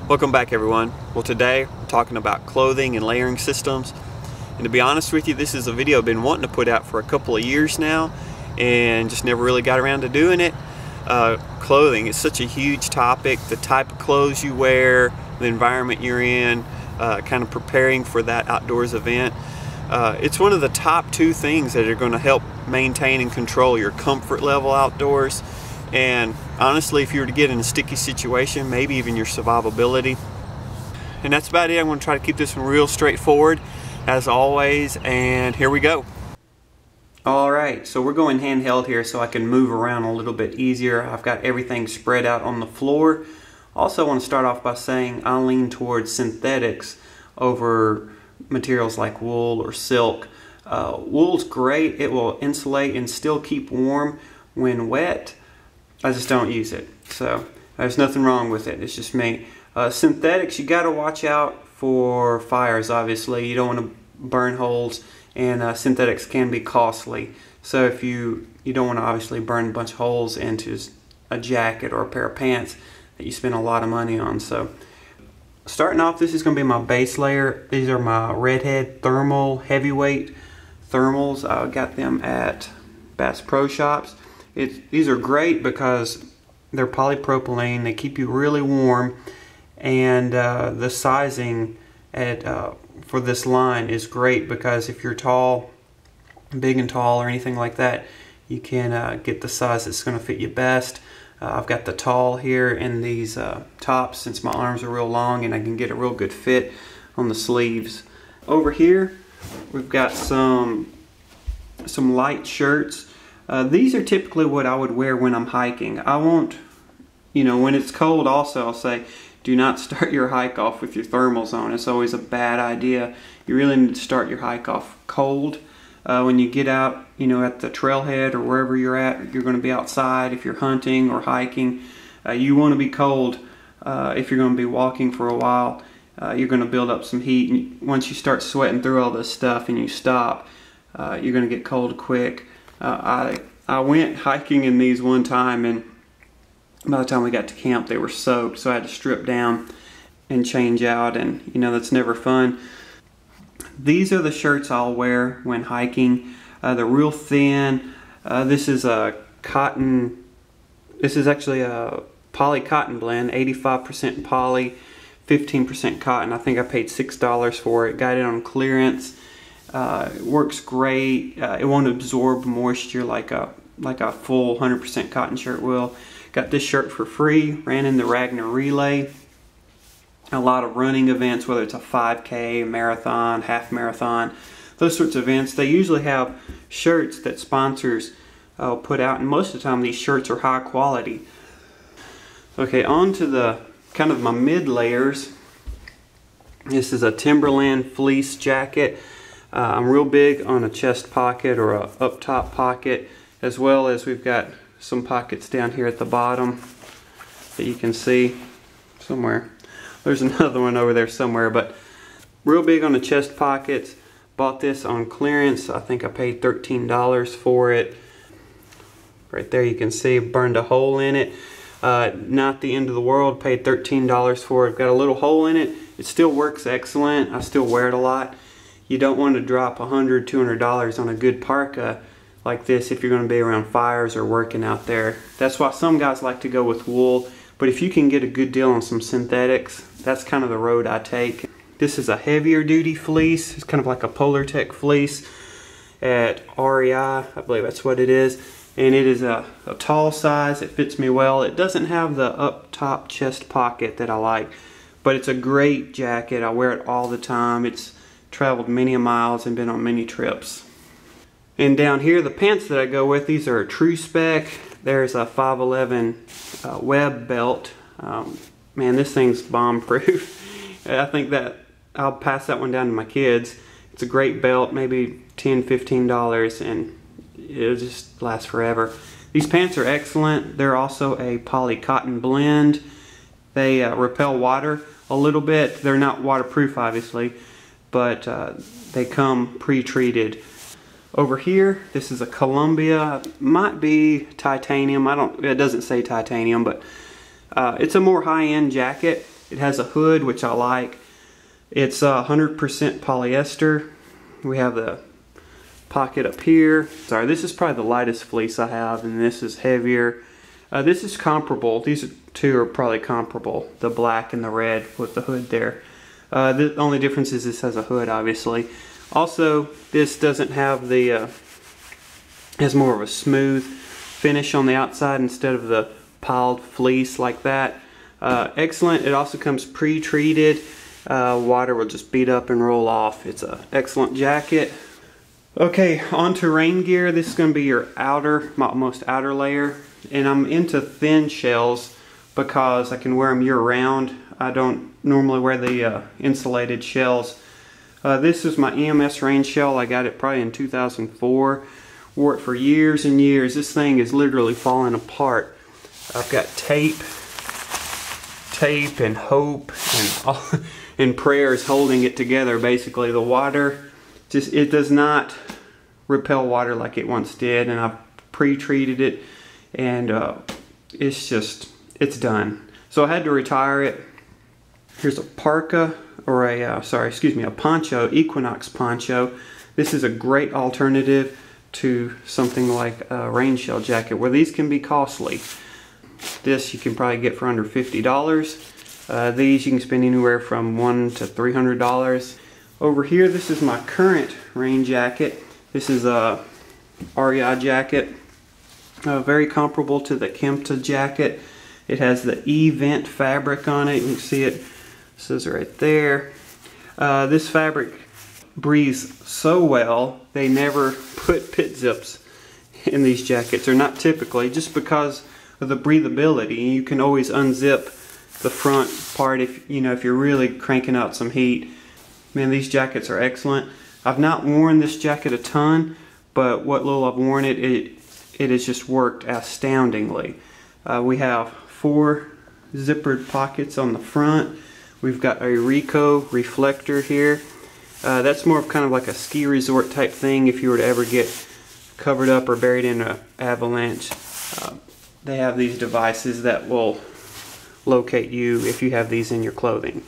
Welcome back, everyone. Well, today we're talking about clothing and layering systems. And to be honest with you, this is a video I've been wanting to put out for a couple of years now and just never really got around to doing it. Clothing is such a huge topic. The type of clothes you wear, the environment you're in, kind of preparing for that outdoors event. It's one of the top two things that are going to help maintain and control your comfort level outdoors. And honestly, if you were to get in a sticky situation, maybe even your survivability. And that's about it. I'm going to try to keep this one real straightforward as always, and here we go. Alright, so we're going handheld here so I can move around a little bit easier. I've got everything spread out on the floor. Also, I want to start off by saying I lean towards synthetics over materials like wool or silk. Wool's great. It will insulate and still keep warm when wet. I just don't use it, so there's nothing wrong with it. It's just me. Synthetics, you got to watch out for fires. Obviously, you don't want to burn holes, and synthetics can be costly. So if you don't want to obviously burn a bunch of holes into a jacket or a pair of pants that you spend a lot of money on. So starting off, this is going to be my base layer. These are my Redhead thermal heavyweight thermals. I got them at Bass Pro Shops. These are great because they're polypropylene. They keep you really warm, and the sizing for this line is great because if you're tall, big and tall, or anything like that, you can get the size that's going to fit you best. I've got the tall here in these tops since my arms are real long, and I can get a real good fit on the sleeves. Over here, we've got some light shirts. These are typically what I would wear when I'm hiking. I won't, when it's cold also, I'll say, do not start your hike off with your thermals on. It's always a bad idea. You really need to start your hike off cold. When you get out, at the trailhead or wherever you're at, you're going to be outside. If you're hunting or hiking, you want to be cold. If you're going to be walking for a while, you're going to build up some heat. And once you start sweating through all this stuff and you stop, you're going to get cold quick. I went hiking in these one time, and by the time we got to camp they were soaked, so I had to strip down and change out, and that's never fun. These are the shirts I'll wear when hiking. They're real thin. This is a cotton, this is actually a poly cotton blend, 85% poly, 15% cotton. I think I paid $6 for it. Got it on clearance. It works great. It won't absorb moisture like a full 100% cotton shirt will. Got this shirt for free. Ran in the Ragnar Relay. A lot of running events, whether it's a 5K, a marathon, half marathon, those sorts of events. They usually have shirts that sponsors put out, and most of the time these shirts are high quality. Okay, on to the kind of my mid layers. This is a Timberland fleece jacket. I'm real big on a chest pocket or a up top pocket, as well as we've got some pockets down here at the bottom that you can see somewhere. There's another one over there somewhere, but real big on the chest pockets. Bought this on clearance. I think I paid $13 for it. Right there you can see burned a hole in it. Not the end of the world. Paid $13 for it. Got a little hole in it. It still works excellent. I still wear it a lot. You don't want to drop $100, $200 on a good parka like this if you're going to be around fires or working out there. That's why some guys like to go with wool, but if you can get a good deal on some synthetics, that's kind of the road I take. This is a heavier duty fleece. It's kind of like a Polar Tech fleece at REI, I believe that's what it is. And it is a tall size. It fits me well. It doesn't have the up top chest pocket that I like, but it's a great jacket. I wear it all the time. It's traveled many miles and been on many trips. And down here, the pants that I go with, these are a True Spec. There's a 511 web belt. Man, this thing's bomb proof. I think that I'll pass that one down to my kids. It's a great belt, maybe $10, $15, and it'll just last forever. These pants are excellent. They're also a poly cotton blend. They repel water a little bit. They're not waterproof, obviously, but they come pre-treated. Over here, this is a Columbia. Might be titanium. It doesn't say titanium, but it's a more high-end jacket. It has a hood, which I like. It's 100% polyester. We have the pocket up here. Sorry, this is probably the lightest fleece I have, and this is heavier. This is comparable. These two are probably comparable, the black and the red with the hood there. The only difference is this has a hood, obviously. Also, this doesn't have the, has more of a smooth finish on the outside instead of the piled fleece like that. Excellent. It also comes pre-treated. Water will just beat up and roll off. It's an excellent jacket. Okay, on to rain gear. This is going to be your most outer layer. And I'm into thin shells because I can wear them year round. I don't normally wear the insulated shells. This is my EMS rain shell. I got it probably in 2004. Wore it for years and years. This thing is literally falling apart. I've got tape and hope and prayers holding it together. Basically, the water it does not repel water like it once did, and I've pre-treated it, and it's done. So I had to retire it. Here's a parka, or a poncho, Equinox poncho. This is a great alternative to something like a rain shell jacket, where these can be costly. This you can probably get for under $50. These you can spend anywhere from $100 to $300. Over here, this is my current rain jacket. This is a REI jacket, very comparable to the Kempta jacket. It has the E-vent fabric on it. You can see it says right there. This fabric breathes so well. They never put pit zips in these jackets, or not typically, just because of the breathability. You can always unzip the front part if you're really cranking out some heat. Man, these jackets are excellent. I've not worn this jacket a ton, but what little I've worn it has just worked astoundingly. We have 4 zippered pockets on the front. We've got a Rico reflector here. That's more of kind of like a ski resort type thing if you were to ever get covered up or buried in an avalanche. They have these devices that will locate you if you have these in your clothing.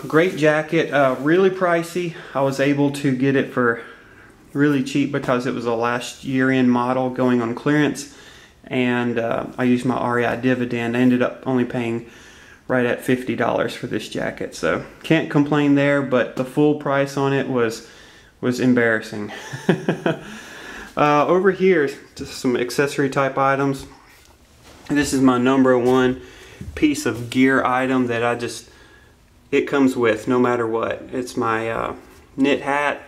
Great jacket, really pricey. I was able to get it for really cheap because it was a last year-end model going on clearance, and I used my REI dividend. I ended up only paying right at $50 for this jacket, so can't complain there, but the full price on it was embarrassing. Over here, just some accessory type items. This is my #1 piece of gear item that it comes with no matter what. It's my knit hat.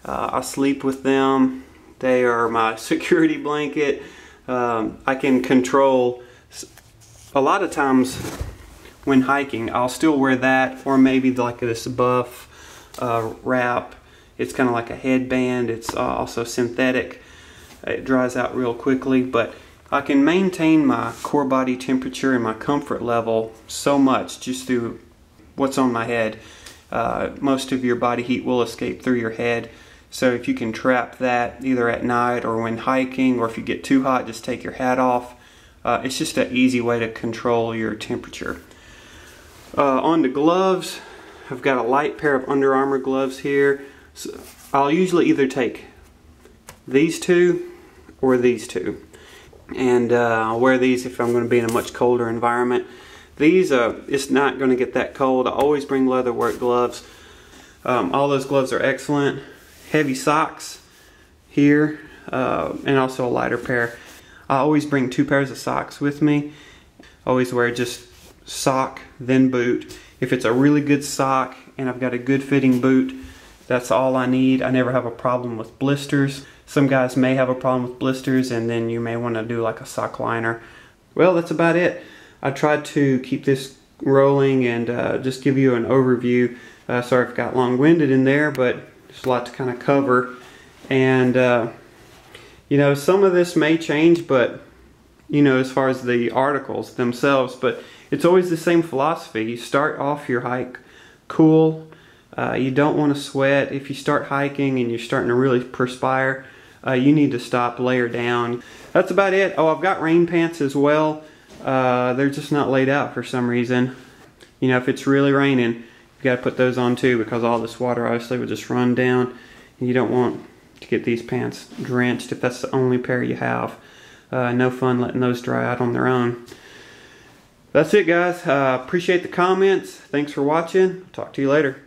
I sleep with them. They are my security blanket. I can control, a lot of times when hiking, I'll still wear that, or maybe like this buff wrap. It's kind of like a headband. It's also synthetic. It dries out real quickly, but I can maintain my core body temperature and my comfort level so much just through what's on my head. Most of your body heat will escape through your head, so if you can trap that either at night or when hiking, or if you get too hot, just take your hat off. It's just an easy way to control your temperature. On to gloves. I've got a light pair of Under Armour gloves here. So I'll usually either take these two or these two, and I'll wear these if I'm going to be in a much colder environment. These, it's not going to get that cold. I always bring leather work gloves. All those gloves are excellent. Heavy socks here, and also a lighter pair. I always bring 2 pairs of socks with me. Always wear just sock, then boot. If it's a really good sock and I've got a good fitting boot, that's all I need. I never have a problem with blisters. Some guys may have a problem with blisters, and then you may want to do like a sock liner. Well, that's about it. I tried to keep this rolling and just give you an overview. Sorry if I got long-winded in there, but there's a lot to kind of cover. And you know, some of this may change, but you know, as far as the articles themselves, but it's always the same philosophy. You start off your hike cool. You don't want to sweat. If you start hiking and you're starting to really perspire, you need to stop, layer down. That's about it. Oh, I've got rain pants as well. They're just not laid out for some reason. You know, if it's really raining, you got to put those on too, because all this water obviously will just run down, and you don't want to get these pants drenched if that's the only pair you have. No fun letting those dry out on their own. That's it, guys. Appreciate the comments. Thanks for watching. Talk to you later.